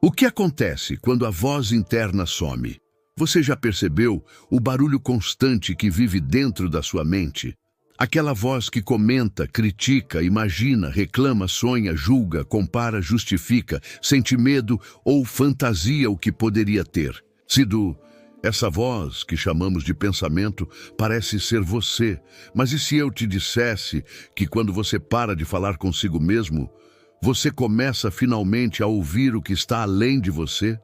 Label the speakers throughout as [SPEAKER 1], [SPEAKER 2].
[SPEAKER 1] O que acontece quando a voz interna some? Você já percebeu o barulho constante que vive dentro da sua mente? Aquela voz que comenta, critica, imagina, reclama, sonha, julga, compara, justifica, sente medo ou fantasia o que poderia ter sido. Essa voz, que chamamos de pensamento, parece ser você. Mas e se eu te dissesse que quando você para de falar consigo mesmo, você começa finalmente a ouvir o que está além de você?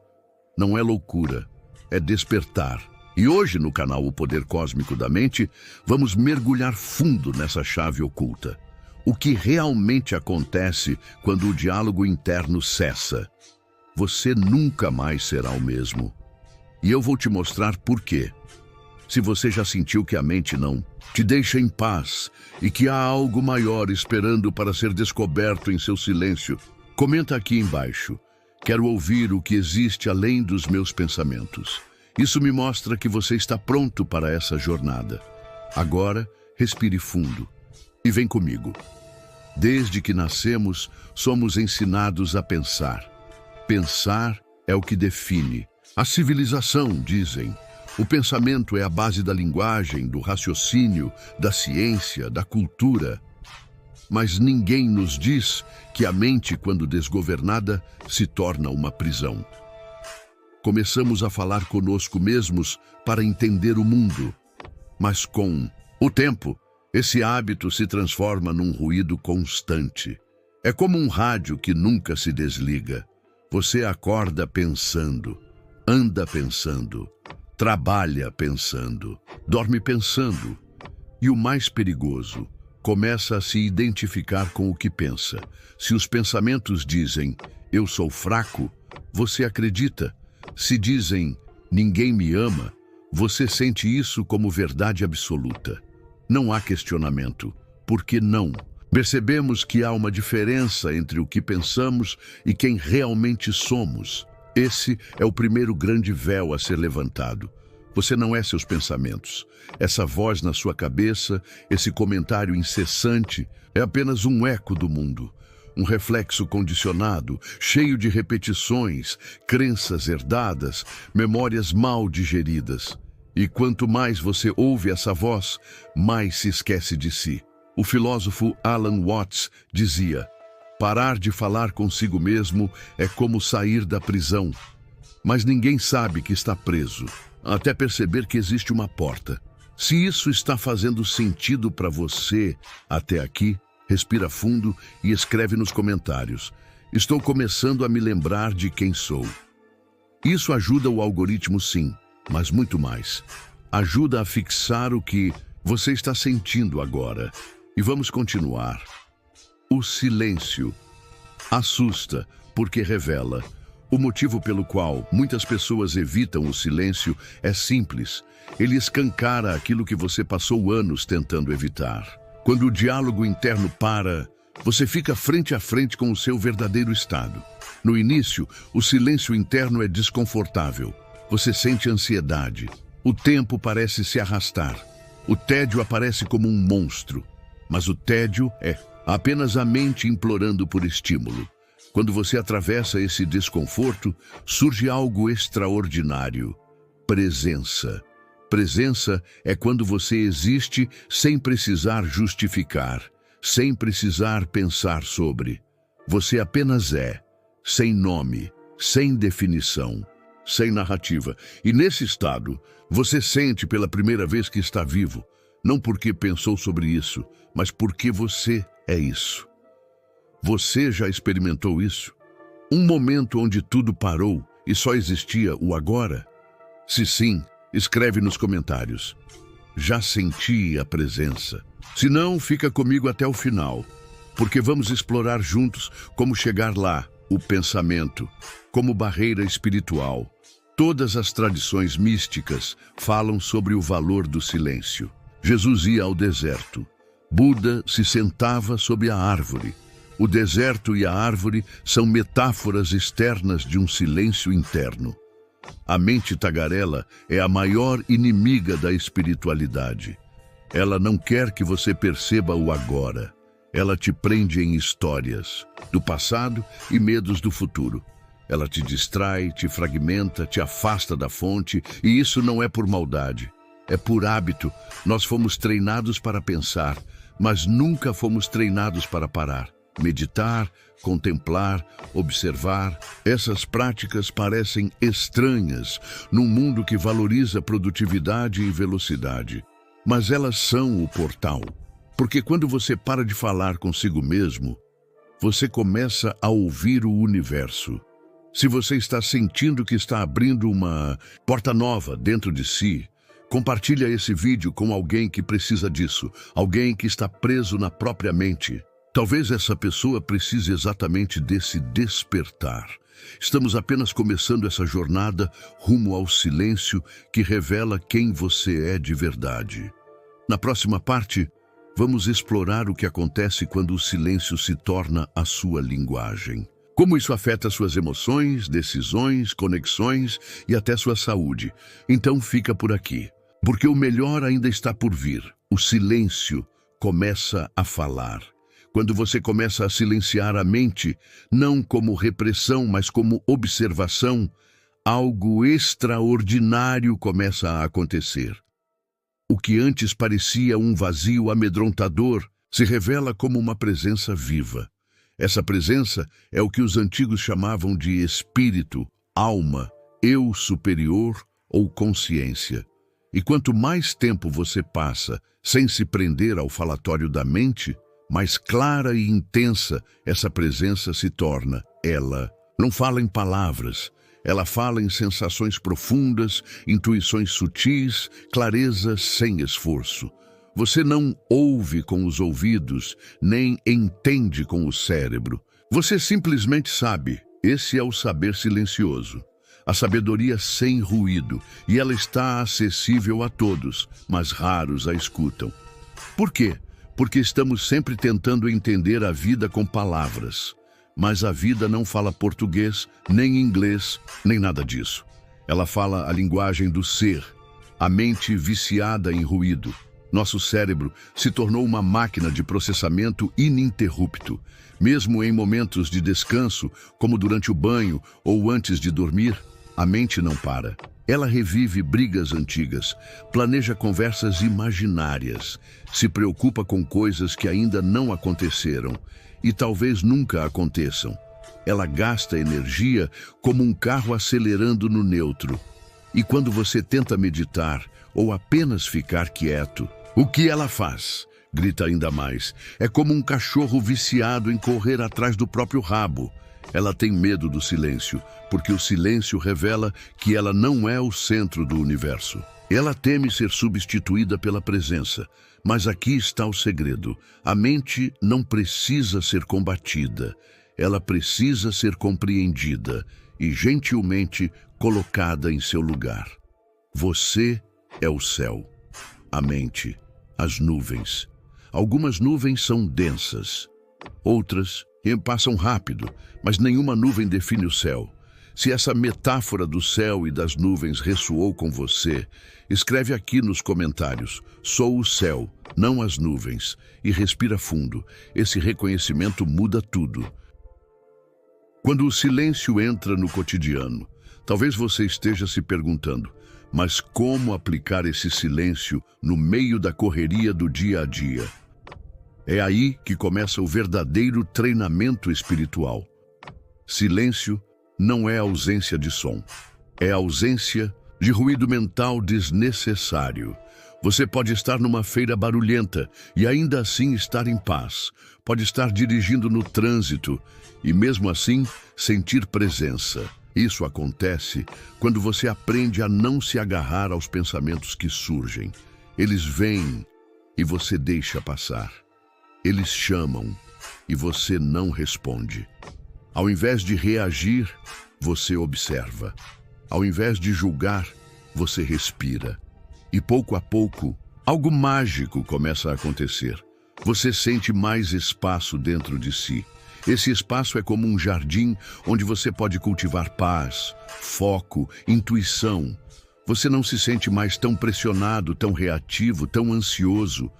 [SPEAKER 1] Não é loucura, é despertar. E hoje, no canal O Poder Cósmico da Mente, vamos mergulhar fundo nessa chave oculta. O que realmente acontece quando o diálogo interno cessa? Você nunca mais será o mesmo. E eu vou te mostrar por quê. Se você já sentiu que a mente não te deixa em paz e que há algo maior esperando para ser descoberto em seu silêncio, comenta aqui embaixo. Quero ouvir o que existe além dos meus pensamentos. Isso me mostra que você está pronto para essa jornada. Agora, respire fundo e vem comigo. Desde que nascemos, somos ensinados a pensar. Pensar é o que define a civilização, dizem. O pensamento é a base da linguagem, do raciocínio, da ciência, da cultura. Mas ninguém nos diz que a mente, quando desgovernada, se torna uma prisão. Começamos a falar conosco mesmos para entender o mundo. Mas com o tempo, esse hábito se transforma num ruído constante. É como um rádio que nunca se desliga. Você acorda pensando, anda pensando, trabalha pensando, dorme pensando. E o mais perigoso, começa a se identificar com o que pensa. Se os pensamentos dizem, eu sou fraco, você acredita. Se dizem, ninguém me ama, você sente isso como verdade absoluta. Não há questionamento. Por que não? Percebemos que há uma diferença entre o que pensamos e quem realmente somos. Esse é o primeiro grande véu a ser levantado. Você não é seus pensamentos. Essa voz na sua cabeça, esse comentário incessante, é apenas um eco do mundo. Um reflexo condicionado, cheio de repetições, crenças herdadas, memórias mal digeridas. E quanto mais você ouve essa voz, mais se esquece de si. O filósofo Alan Watts dizia, parar de falar consigo mesmo é como sair da prisão. Mas ninguém sabe que está preso, até perceber que existe uma porta. Se isso está fazendo sentido para você até aqui, respira fundo e escreve nos comentários. Estou começando a me lembrar de quem sou. Isso ajuda o algoritmo, sim, mas muito mais. Ajuda a fixar o que você está sentindo agora. E vamos continuar. O silêncio assusta porque revela. O motivo pelo qual muitas pessoas evitam o silêncio é simples. Ele escancara aquilo que você passou anos tentando evitar. Quando o diálogo interno para, você fica frente a frente com o seu verdadeiro estado. No início, o silêncio interno é desconfortável. Você sente ansiedade. O tempo parece se arrastar. O tédio aparece como um monstro. Mas o tédio é apenas a mente implorando por estímulo. Quando você atravessa esse desconforto, surge algo extraordinário. Presença. Presença é quando você existe sem precisar justificar, sem precisar pensar sobre. Você apenas é, sem nome, sem definição, sem narrativa. E nesse estado, você sente pela primeira vez que está vivo, não porque pensou sobre isso, mas porque você é isso. Você já experimentou isso? Um momento onde tudo parou e só existia o agora? Se sim, escreve nos comentários. Já senti a presença. Se não, fica comigo até o final, porque vamos explorar juntos como chegar lá, o pensamento, como barreira espiritual. Todas as tradições místicas falam sobre o valor do silêncio. Jesus ia ao deserto. Buda se sentava sob a árvore. O deserto e a árvore são metáforas externas de um silêncio interno. A mente tagarela é a maior inimiga da espiritualidade. Ela não quer que você perceba o agora. Ela te prende em histórias do passado e medos do futuro. Ela te distrai, te fragmenta, te afasta da fonte, e isso não é por maldade. É por hábito. Nós fomos treinados para pensar, mas nunca fomos treinados para parar. Meditar, contemplar, observar, essas práticas parecem estranhas num mundo que valoriza produtividade e velocidade. Mas elas são o portal. Porque quando você para de falar consigo mesmo, você começa a ouvir o universo. Se você está sentindo que está abrindo uma porta nova dentro de si, compartilha esse vídeo com alguém que precisa disso, alguém que está preso na própria mente. Talvez essa pessoa precise exatamente desse despertar. Estamos apenas começando essa jornada rumo ao silêncio que revela quem você é de verdade. Na próxima parte, vamos explorar o que acontece quando o silêncio se torna a sua linguagem. Como isso afeta suas emoções, decisões, conexões e até sua saúde. Então fica por aqui, porque o melhor ainda está por vir. O silêncio começa a falar. Quando você começa a silenciar a mente, não como repressão, mas como observação, algo extraordinário começa a acontecer. O que antes parecia um vazio amedrontador se revela como uma presença viva. Essa presença é o que os antigos chamavam de espírito, alma, eu superior ou consciência. E quanto mais tempo você passa sem se prender ao falatório da mente, mais clara e intensa essa presença se torna. Ela não fala em palavras, ela fala em sensações profundas, intuições sutis, clareza sem esforço. Você não ouve com os ouvidos, nem entende com o cérebro. Você simplesmente sabe. Esse é o saber silencioso. A sabedoria sem ruído, e ela está acessível a todos, mas raros a escutam. Por quê? Porque estamos sempre tentando entender a vida com palavras. Mas a vida não fala português, nem inglês, nem nada disso. Ela fala a linguagem do ser, a mente viciada em ruído. Nosso cérebro se tornou uma máquina de processamento ininterrupto. Mesmo em momentos de descanso, como durante o banho ou antes de dormir, a mente não para. Ela revive brigas antigas, planeja conversas imaginárias, se preocupa com coisas que ainda não aconteceram e talvez nunca aconteçam. Ela gasta energia como um carro acelerando no neutro. E quando você tenta meditar ou apenas ficar quieto, o que ela faz? Grita ainda mais. É como um cachorro viciado em correr atrás do próprio rabo. Ela tem medo do silêncio, porque o silêncio revela que ela não é o centro do universo. Ela teme ser substituída pela presença, mas aqui está o segredo. A mente não precisa ser combatida, ela precisa ser compreendida e gentilmente colocada em seu lugar. Você é o céu, a mente, as nuvens. Algumas nuvens são densas, outras passam rápido, mas nenhuma nuvem define o céu. Se essa metáfora do céu e das nuvens ressoou com você, escreve aqui nos comentários: sou o céu, não as nuvens, e respira fundo. Esse reconhecimento muda tudo. Quando o silêncio entra no cotidiano, talvez você esteja se perguntando: mas como aplicar esse silêncio no meio da correria do dia a dia? É aí que começa o verdadeiro treinamento espiritual. Silêncio não é ausência de som, é ausência de ruído mental desnecessário. Você pode estar numa feira barulhenta e ainda assim estar em paz. Pode estar dirigindo no trânsito e mesmo assim sentir presença. Isso acontece quando você aprende a não se agarrar aos pensamentos que surgem. Eles vêm e você deixa passar. Eles chamam e você não responde. Ao invés de reagir, você observa. Ao invés de julgar, você respira. E pouco a pouco, algo mágico começa a acontecer. Você sente mais espaço dentro de si. Esse espaço é como um jardim onde você pode cultivar paz, foco, intuição. Você não se sente mais tão pressionado, tão reativo, tão ansioso.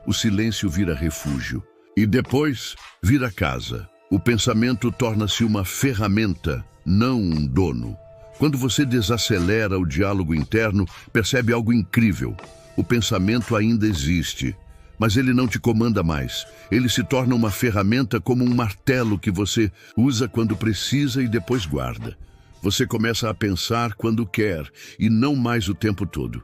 [SPEAKER 1] O silêncio vira refúgio. E depois, vira casa. O pensamento torna-se uma ferramenta, não um dono. Quando você desacelera o diálogo interno, percebe algo incrível. O pensamento ainda existe, mas ele não te comanda mais. Ele se torna uma ferramenta como um martelo que você usa quando precisa e depois guarda. Você começa a pensar quando quer e não mais o tempo todo.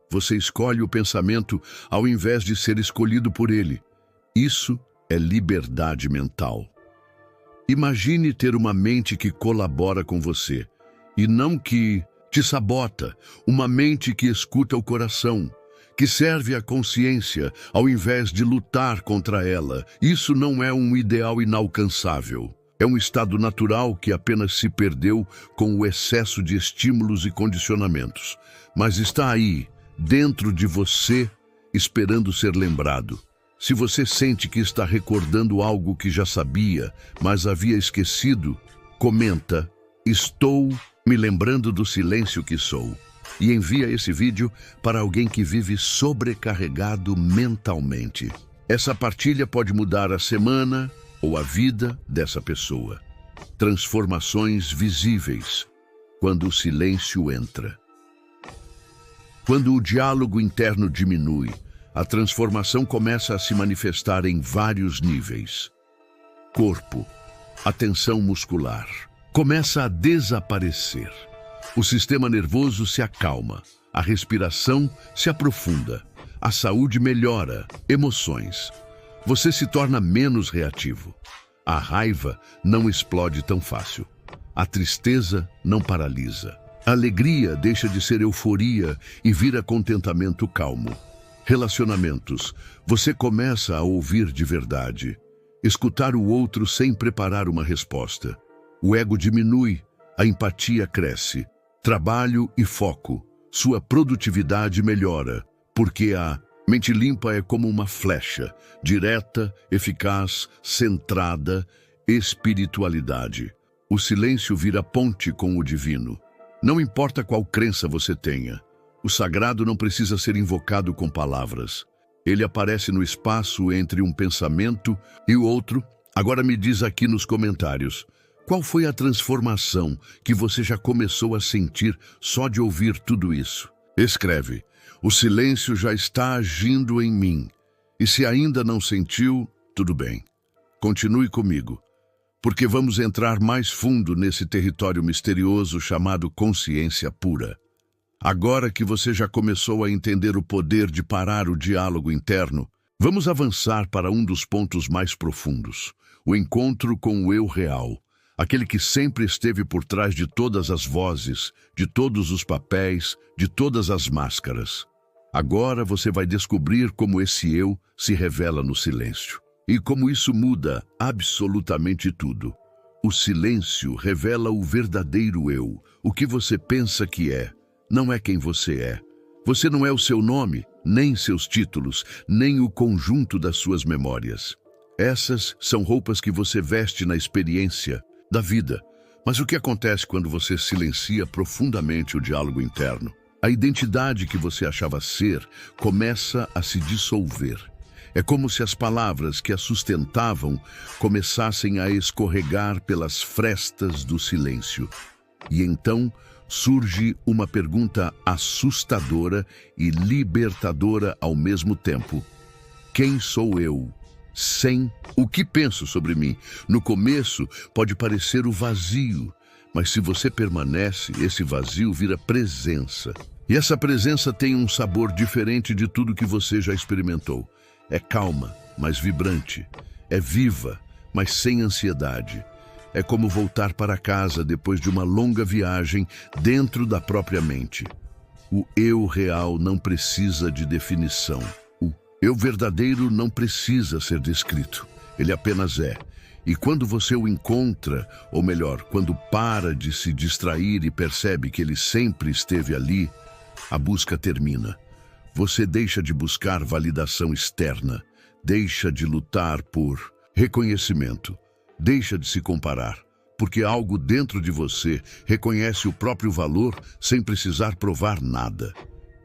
[SPEAKER 1] Você escolhe o pensamento ao invés de ser escolhido por ele. Isso é liberdade mental. Imagine ter uma mente que colabora com você e não que te sabota, uma mente que escuta o coração, que serve à consciência ao invés de lutar contra ela. Isso não é um ideal inalcançável. É um estado natural que apenas se perdeu com o excesso de estímulos e condicionamentos, mas está aí, dentro de você, esperando ser lembrado. Se você sente que está recordando algo que já sabia, mas havia esquecido, comenta: "Estou me lembrando do silêncio que sou", e envia esse vídeo para alguém que vive sobrecarregado mentalmente. Essa partilha pode mudar a semana ou a vida dessa pessoa. Transformações visíveis quando o silêncio entra. Quando o diálogo interno diminui, a transformação começa a se manifestar em vários níveis. Corpo, a tensão muscular começa a desaparecer. O sistema nervoso se acalma, a respiração se aprofunda, a saúde melhora, emoções. Você se torna menos reativo. A raiva não explode tão fácil. A tristeza não paralisa. A alegria deixa de ser euforia e vira contentamento calmo. Relacionamentos. Você começa a ouvir de verdade. Escutar o outro sem preparar uma resposta. O ego diminui, a empatia cresce. Trabalho e foco. Sua produtividade melhora, porque a mente limpa é como uma flecha, direta, eficaz, centrada, espiritualidade. O silêncio vira ponte com o divino. Não importa qual crença você tenha, o sagrado não precisa ser invocado com palavras. Ele aparece no espaço entre um pensamento e o outro. Agora me diz aqui nos comentários, qual foi a transformação que você já começou a sentir só de ouvir tudo isso? Escreve: "O silêncio já está agindo em mim." E se ainda não sentiu, tudo bem. Continue comigo, porque vamos entrar mais fundo nesse território misterioso chamado consciência pura. Agora que você já começou a entender o poder de parar o diálogo interno, vamos avançar para um dos pontos mais profundos, o encontro com o eu real, aquele que sempre esteve por trás de todas as vozes, de todos os papéis, de todas as máscaras. Agora você vai descobrir como esse eu se revela no silêncio. E como isso muda absolutamente tudo. O silêncio revela o verdadeiro eu, o que você pensa que é. Não é quem você é. Você não é o seu nome, nem seus títulos, nem o conjunto das suas memórias. Essas são roupas que você veste na experiência da vida. Mas o que acontece quando você silencia profundamente o diálogo interno? A identidade que você achava ser começa a se dissolver. É como se as palavras que a sustentavam começassem a escorregar pelas frestas do silêncio. E então surge uma pergunta assustadora e libertadora ao mesmo tempo. Quem sou eu? Sem o que penso sobre mim? No começo pode parecer o vazio, mas se você permanece, esse vazio vira presença. E essa presença tem um sabor diferente de tudo que você já experimentou. É calma, mas vibrante. É viva, mas sem ansiedade. É como voltar para casa depois de uma longa viagem dentro da própria mente. O eu real não precisa de definição. O eu verdadeiro não precisa ser descrito. Ele apenas é. E quando você o encontra, ou melhor, quando para de se distrair e percebe que ele sempre esteve ali, a busca termina. Você deixa de buscar validação externa, deixa de lutar por reconhecimento, deixa de se comparar, porque algo dentro de você reconhece o próprio valor sem precisar provar nada.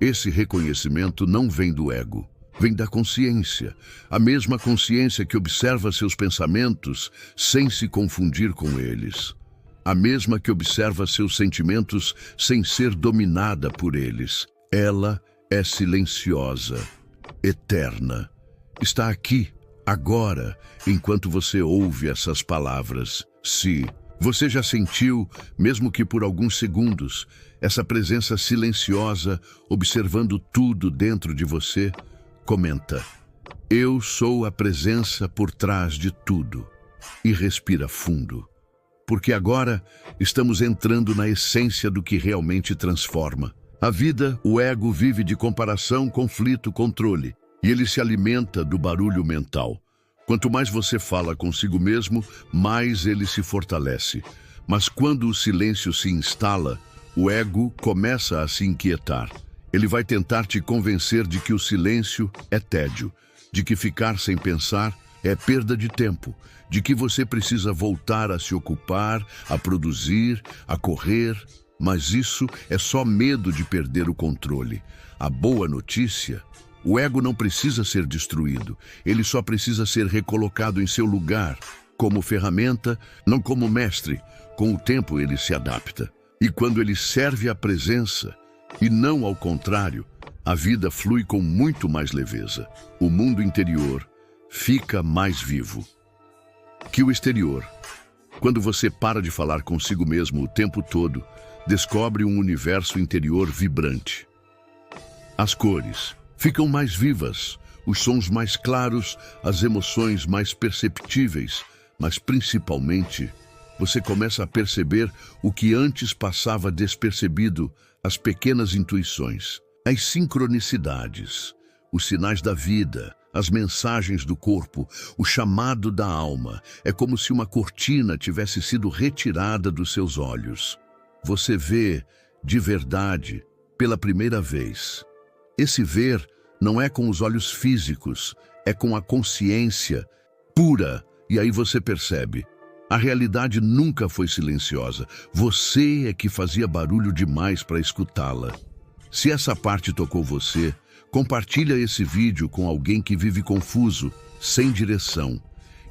[SPEAKER 1] Esse reconhecimento não vem do ego, vem da consciência, a mesma consciência que observa seus pensamentos sem se confundir com eles, a mesma que observa seus sentimentos sem ser dominada por eles. Ela é silenciosa, eterna. Está aqui, agora, enquanto você ouve essas palavras. Se você já sentiu, mesmo que por alguns segundos, essa presença silenciosa observando tudo dentro de você, comenta: eu sou a presença por trás de tudo. E respira fundo, porque agora estamos entrando na essência do que realmente transforma. A vida, o ego vive de comparação, conflito, controle, e ele se alimenta do barulho mental. Quanto mais você fala consigo mesmo, mais ele se fortalece. Mas quando o silêncio se instala, o ego começa a se inquietar. Ele vai tentar te convencer de que o silêncio é tédio, de que ficar sem pensar é perda de tempo, de que você precisa voltar a se ocupar, a produzir, a correr. Mas isso é só medo de perder o controle. A boa notícia: o ego não precisa ser destruído, ele só precisa ser recolocado em seu lugar, como ferramenta, não como mestre. Com o tempo ele se adapta. E quando ele serve à presença, e não ao contrário, a vida flui com muito mais leveza. O mundo interior fica mais vivo que o exterior. Quando você para de falar consigo mesmo o tempo todo, descobre um universo interior vibrante. As cores ficam mais vivas, os sons mais claros, as emoções mais perceptíveis, mas principalmente, você começa a perceber o que antes passava despercebido, as pequenas intuições, as sincronicidades, os sinais da vida, as mensagens do corpo, o chamado da alma. É como se uma cortina tivesse sido retirada dos seus olhos. Você vê, de verdade, pela primeira vez. Esse ver não é com os olhos físicos, é com a consciência pura. E aí você percebe: a realidade nunca foi silenciosa. Você é que fazia barulho demais para escutá-la. Se essa parte tocou você, compartilha esse vídeo com alguém que vive confuso, sem direção.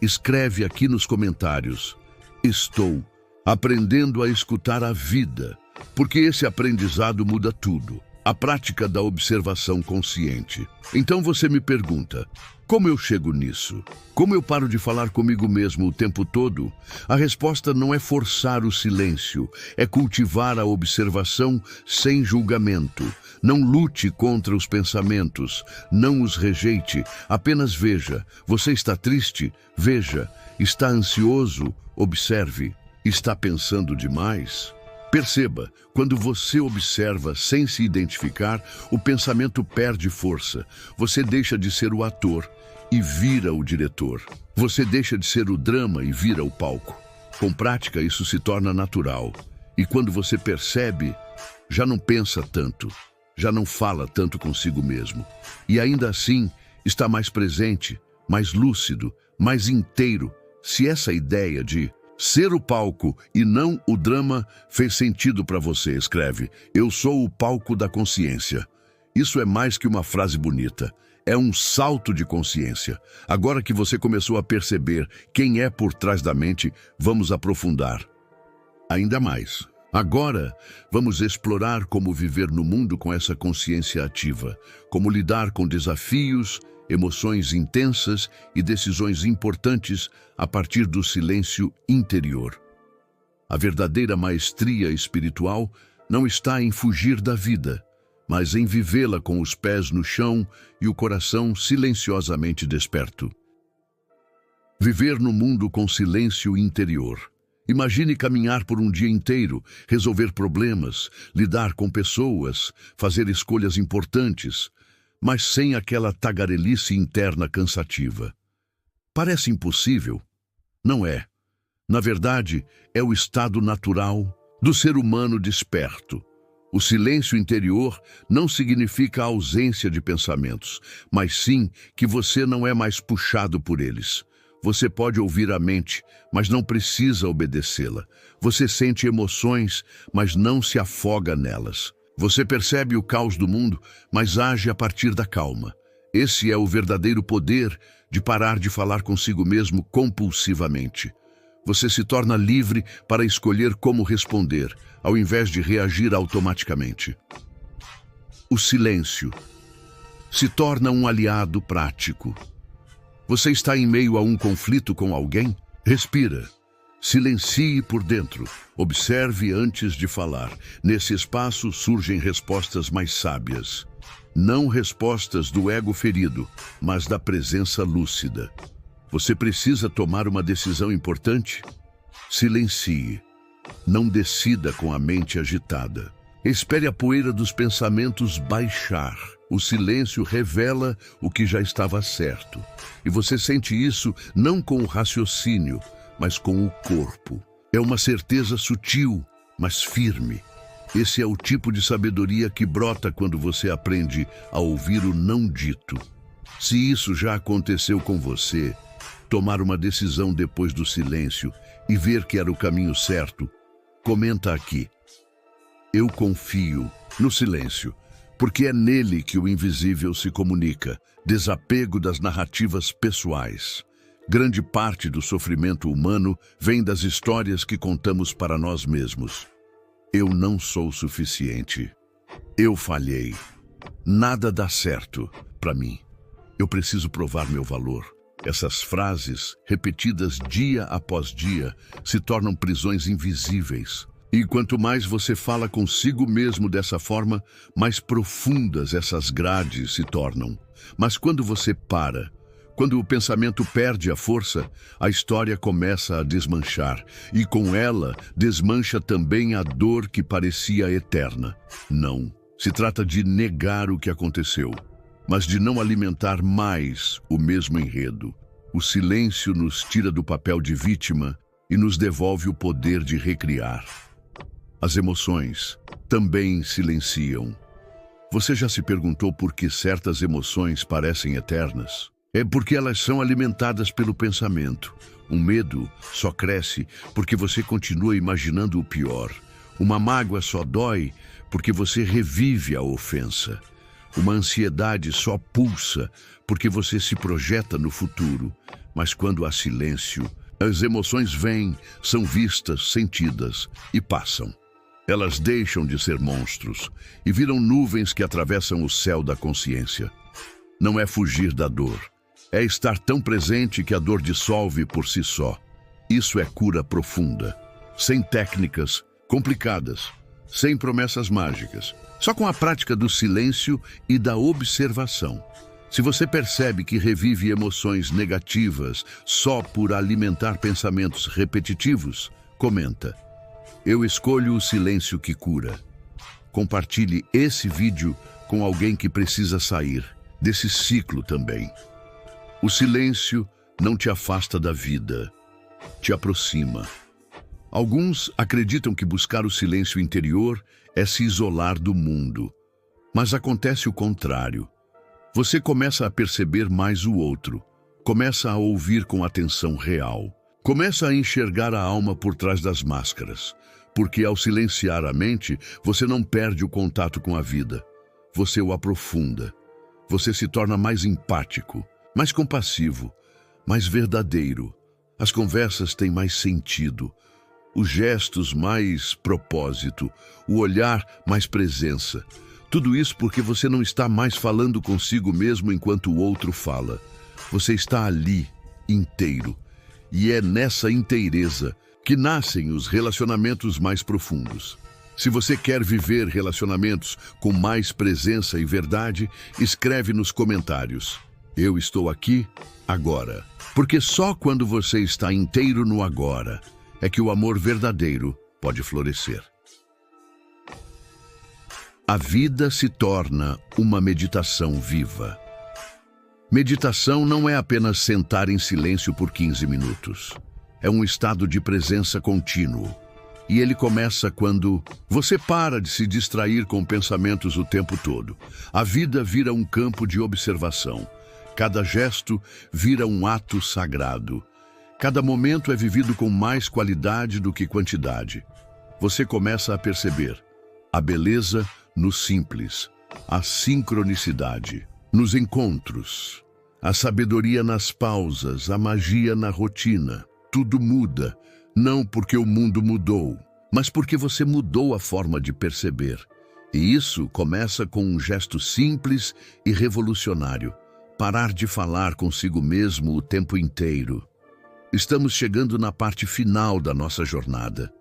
[SPEAKER 1] Escreve aqui nos comentários: estou aprendendo a escutar a vida, porque esse aprendizado muda tudo. A prática da observação consciente. Então você me pergunta: como eu chego nisso? Como eu paro de falar comigo mesmo o tempo todo? A resposta não é forçar o silêncio, é cultivar a observação sem julgamento. Não lute contra os pensamentos, não os rejeite, apenas veja. Você está triste? Veja. Está ansioso? Observe. Está pensando demais? Perceba, quando você observa sem se identificar, o pensamento perde força. Você deixa de ser o ator e vira o diretor. Você deixa de ser o drama e vira o palco. Com prática, isso se torna natural. E quando você percebe, já não pensa tanto, já não fala tanto consigo mesmo. E ainda assim, está mais presente, mais lúcido, mais inteiro. Se essa ideia de ser o palco e não o drama fez sentido para você, escreve: eu sou o palco da consciência. Isso é mais que uma frase bonita. É um salto de consciência. Agora que você começou a perceber quem é por trás da mente, vamos aprofundar ainda mais. Agora, vamos explorar como viver no mundo com essa consciência ativa, como lidar com desafios, emoções intensas e decisões importantes a partir do silêncio interior. A verdadeira maestria espiritual não está em fugir da vida, mas em vivê-la com os pés no chão e o coração silenciosamente desperto. Viver no mundo com silêncio interior. Imagine caminhar por um dia inteiro, resolver problemas, lidar com pessoas, fazer escolhas importantes, mas sem aquela tagarelice interna cansativa. Parece impossível? Não é. Na verdade, é o estado natural do ser humano desperto. O silêncio interior não significa a ausência de pensamentos, mas sim que você não é mais puxado por eles. Você pode ouvir a mente, mas não precisa obedecê-la. Você sente emoções, mas não se afoga nelas. Você percebe o caos do mundo, mas age a partir da calma. Esse é o verdadeiro poder de parar de falar consigo mesmo compulsivamente. Você se torna livre para escolher como responder, ao invés de reagir automaticamente. O silêncio se torna um aliado prático. Você está em meio a um conflito com alguém? Respira. Silencie por dentro. Observe antes de falar. Nesse espaço surgem respostas mais sábias. Não respostas do ego ferido, mas da presença lúcida. Você precisa tomar uma decisão importante? Silencie. Não decida com a mente agitada. Espere a poeira dos pensamentos baixar. O silêncio revela o que já estava certo. E você sente isso não com o raciocínio, mas com o corpo. É uma certeza sutil, mas firme. Esse é o tipo de sabedoria que brota quando você aprende a ouvir o não dito. Se isso já aconteceu com você, tomar uma decisão depois do silêncio e ver que era o caminho certo, comenta aqui. Eu confio no silêncio, porque é nele que o invisível se comunica. Desapego das narrativas pessoais. Grande parte do sofrimento humano vem das histórias que contamos para nós mesmos. Eu não sou suficiente. Eu falhei. Nada dá certo para mim. Eu preciso provar meu valor. Essas frases, repetidas dia após dia, se tornam prisões invisíveis. E quanto mais você fala consigo mesmo dessa forma, mais profundas essas grades se tornam. Mas quando você para, quando o pensamento perde a força, a história começa a desmanchar, e com ela desmancha também a dor que parecia eterna. Não, se trata de negar o que aconteceu, mas de não alimentar mais o mesmo enredo. O silêncio nos tira do papel de vítima e nos devolve o poder de recriar. As emoções também silenciam. Você já se perguntou por que certas emoções parecem eternas? É porque elas são alimentadas pelo pensamento. Um medo só cresce porque você continua imaginando o pior. Uma mágoa só dói porque você revive a ofensa. Uma ansiedade só pulsa porque você se projeta no futuro. Mas quando há silêncio, as emoções vêm, são vistas, sentidas e passam. Elas deixam de ser monstros e viram nuvens que atravessam o céu da consciência. Não é fugir da dor. É estar tão presente que a dor dissolve por si só. Isso é cura profunda, sem técnicas complicadas, sem promessas mágicas, só com a prática do silêncio e da observação. Se você percebe que revive emoções negativas só por alimentar pensamentos repetitivos, comenta. Eu escolho o silêncio que cura. Compartilhe esse vídeo com alguém que precisa sair desse ciclo também. O silêncio não te afasta da vida, te aproxima. Alguns acreditam que buscar o silêncio interior é se isolar do mundo, mas acontece o contrário. Você começa a perceber mais o outro, começa a ouvir com atenção real, começa a enxergar a alma por trás das máscaras, porque ao silenciar a mente, você não perde o contato com a vida, você o aprofunda, você se torna mais empático, mais compassivo, mais verdadeiro. As conversas têm mais sentido, os gestos mais propósito, o olhar mais presença. Tudo isso porque você não está mais falando consigo mesmo enquanto o outro fala. Você está ali, inteiro. E é nessa inteireza que nascem os relacionamentos mais profundos. Se você quer viver relacionamentos com mais presença e verdade, escreve nos comentários. Eu estou aqui, agora. Porque só quando você está inteiro no agora é que o amor verdadeiro pode florescer. A vida se torna uma meditação viva. Meditação não é apenas sentar em silêncio por 15 minutos. É um estado de presença contínuo. E ele começa quando você para de se distrair com pensamentos o tempo todo. A vida vira um campo de observação. Cada gesto vira um ato sagrado. Cada momento é vivido com mais qualidade do que quantidade. Você começa a perceber a beleza no simples, a sincronicidade, nos encontros, a sabedoria nas pausas, a magia na rotina. Tudo muda, não porque o mundo mudou, mas porque você mudou a forma de perceber. E isso começa com um gesto simples e revolucionário: parar de falar consigo mesmo o tempo inteiro. Estamos chegando na parte final da nossa jornada.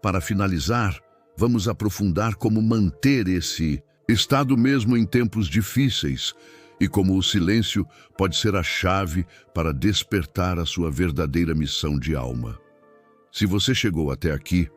[SPEAKER 1] Para finalizar, vamos aprofundar como manter esse estado mesmo em tempos difíceis e como o silêncio pode ser a chave para despertar a sua verdadeira missão de alma. Se você chegou até aqui,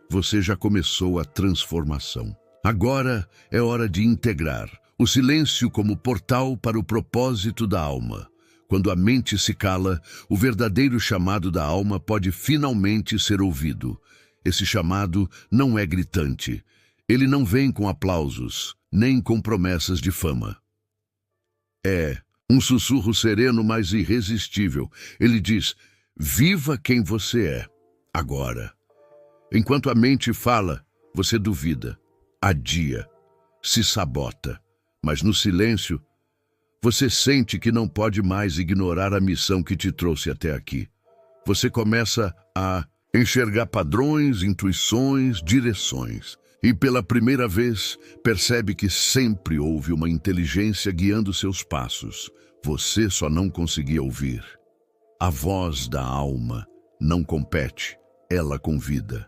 [SPEAKER 1] você já começou a transformação. Agora é hora de integrar o silêncio como portal para o propósito da alma. Quando a mente se cala, o verdadeiro chamado da alma pode finalmente ser ouvido. Esse chamado não é gritante. Ele não vem com aplausos, nem com promessas de fama. É um sussurro sereno, mas irresistível. Ele diz: viva quem você é, agora. Enquanto a mente fala, você duvida, adia, se sabota. Mas no silêncio, você sente que não pode mais ignorar a missão que te trouxe até aqui. Você começa a enxergar padrões, intuições, direções. E pela primeira vez, percebe que sempre houve uma inteligência guiando seus passos. Você só não conseguia ouvir. A voz da alma não compete, ela convida.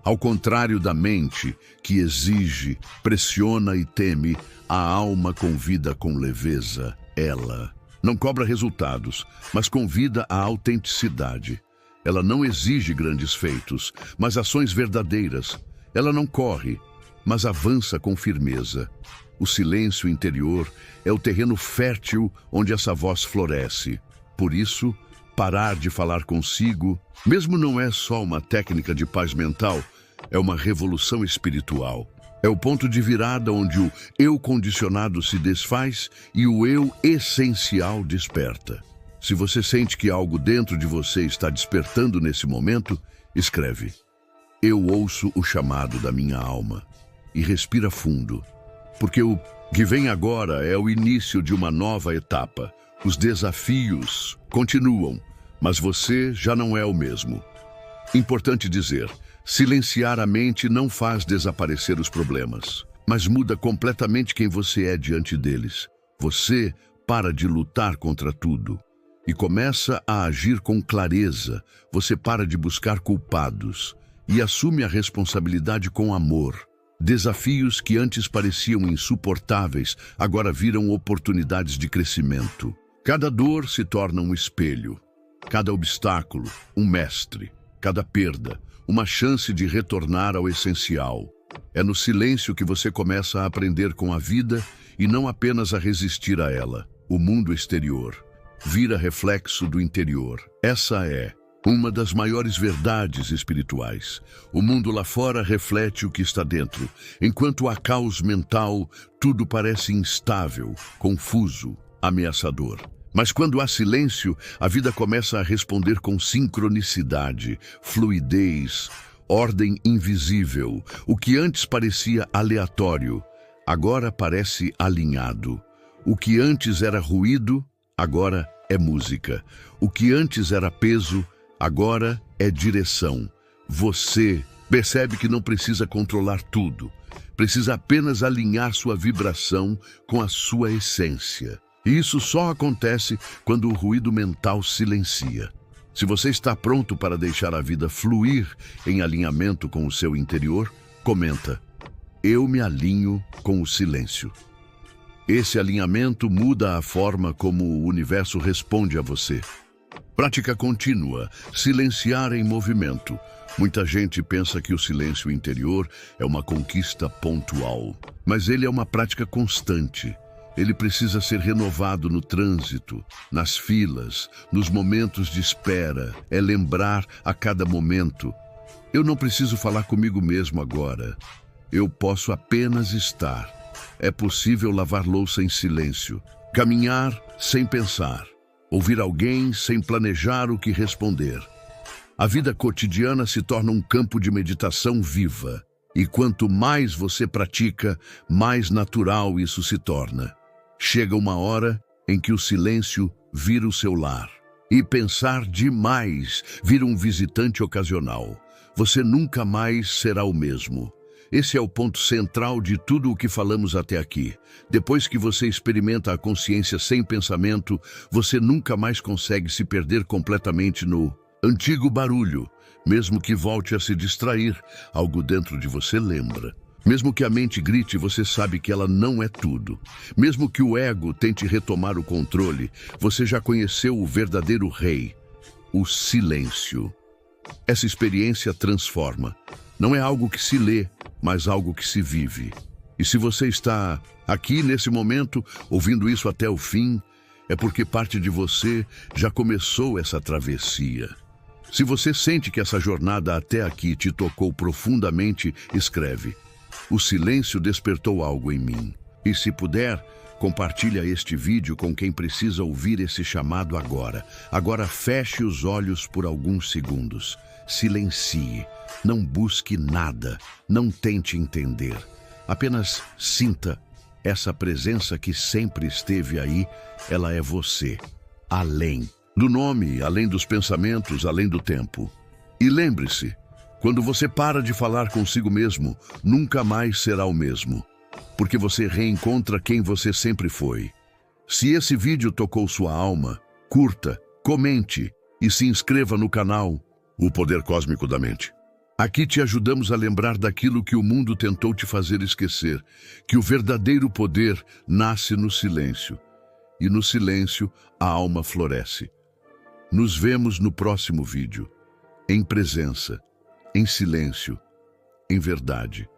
[SPEAKER 1] Ao contrário da mente, que exige, pressiona e teme, a alma convida com leveza. Ela não cobra resultados, mas convida à autenticidade. Ela não exige grandes feitos, mas ações verdadeiras. Ela não corre, mas avança com firmeza. O silêncio interior é o terreno fértil onde essa voz floresce. Por isso, parar de falar consigo, mesmo não é só uma técnica de paz mental, é uma revolução espiritual. É o ponto de virada onde o eu condicionado se desfaz e o eu essencial desperta. Se você sente que algo dentro de você está despertando nesse momento, escreve: eu ouço o chamado da minha alma, e respira fundo, porque o que vem agora é o início de uma nova etapa. Os desafios continuam, mas você já não é o mesmo. Importante dizer, silenciar a mente não faz desaparecer os problemas, mas muda completamente quem você é diante deles. Você para de lutar contra tudo e começa a agir com clareza. Você para de buscar culpados e assume a responsabilidade com amor. Desafios que antes pareciam insuportáveis, agora viram oportunidades de crescimento. Cada dor se torna um espelho, cada obstáculo, um mestre, cada perda, uma chance de retornar ao essencial. É no silêncio que você começa a aprender com a vida e não apenas a resistir a ela. O mundo exterior vira reflexo do interior. Essa é uma das maiores verdades espirituais. O mundo lá fora reflete o que está dentro. Enquanto há caos mental, tudo parece instável, confuso, ameaçador. Mas quando há silêncio, a vida começa a responder com sincronicidade, fluidez, ordem invisível. O que antes parecia aleatório, agora parece alinhado. O que antes era ruído, agora é música. O que antes era peso, agora é direção. Você percebe que não precisa controlar tudo. Precisa apenas alinhar sua vibração com a sua essência. E isso só acontece quando o ruído mental silencia. Se você está pronto para deixar a vida fluir em alinhamento com o seu interior, comenta: eu me alinho com o silêncio. Esse alinhamento muda a forma como o universo responde a você. Prática contínua, silenciar em movimento. Muita gente pensa que o silêncio interior é uma conquista pontual, mas ele é uma prática constante. Ele precisa ser renovado no trânsito, nas filas, nos momentos de espera. É lembrar a cada momento: eu não preciso falar comigo mesmo agora. Eu posso apenas estar. É possível lavar louça em silêncio, caminhar sem pensar, ouvir alguém sem planejar o que responder. A vida cotidiana se torna um campo de meditação viva. E quanto mais você pratica, mais natural isso se torna. Chega uma hora em que o silêncio vira o seu lar. E pensar demais vira um visitante ocasional. Você nunca mais será o mesmo. Esse é o ponto central de tudo o que falamos até aqui. Depois que você experimenta a consciência sem pensamento, você nunca mais consegue se perder completamente no antigo barulho. Mesmo que volte a se distrair, algo dentro de você lembra. Mesmo que a mente grite, você sabe que ela não é tudo. Mesmo que o ego tente retomar o controle, você já conheceu o verdadeiro rei, o silêncio. Essa experiência transforma. Não é algo que se lê, mas algo que se vive. E se você está aqui nesse momento, ouvindo isso até o fim, é porque parte de você já começou essa travessia. Se você sente que essa jornada até aqui te tocou profundamente, escreve: o silêncio despertou algo em mim. E se puder, compartilha este vídeo com quem precisa ouvir esse chamado agora. Agora feche os olhos por alguns segundos. Silencie. Não busque nada. Não tente entender. Apenas sinta essa presença que sempre esteve aí. Ela é você. Além do nome, além dos pensamentos, além do tempo. E lembre-se, quando você para de falar consigo mesmo, nunca mais será o mesmo, porque você reencontra quem você sempre foi. Se esse vídeo tocou sua alma, curta, comente e se inscreva no canal O Poder Cósmico da Mente. Aqui te ajudamos a lembrar daquilo que o mundo tentou te fazer esquecer, que o verdadeiro poder nasce no silêncio, e no silêncio a alma floresce. Nos vemos no próximo vídeo, em presença, em silêncio, em verdade.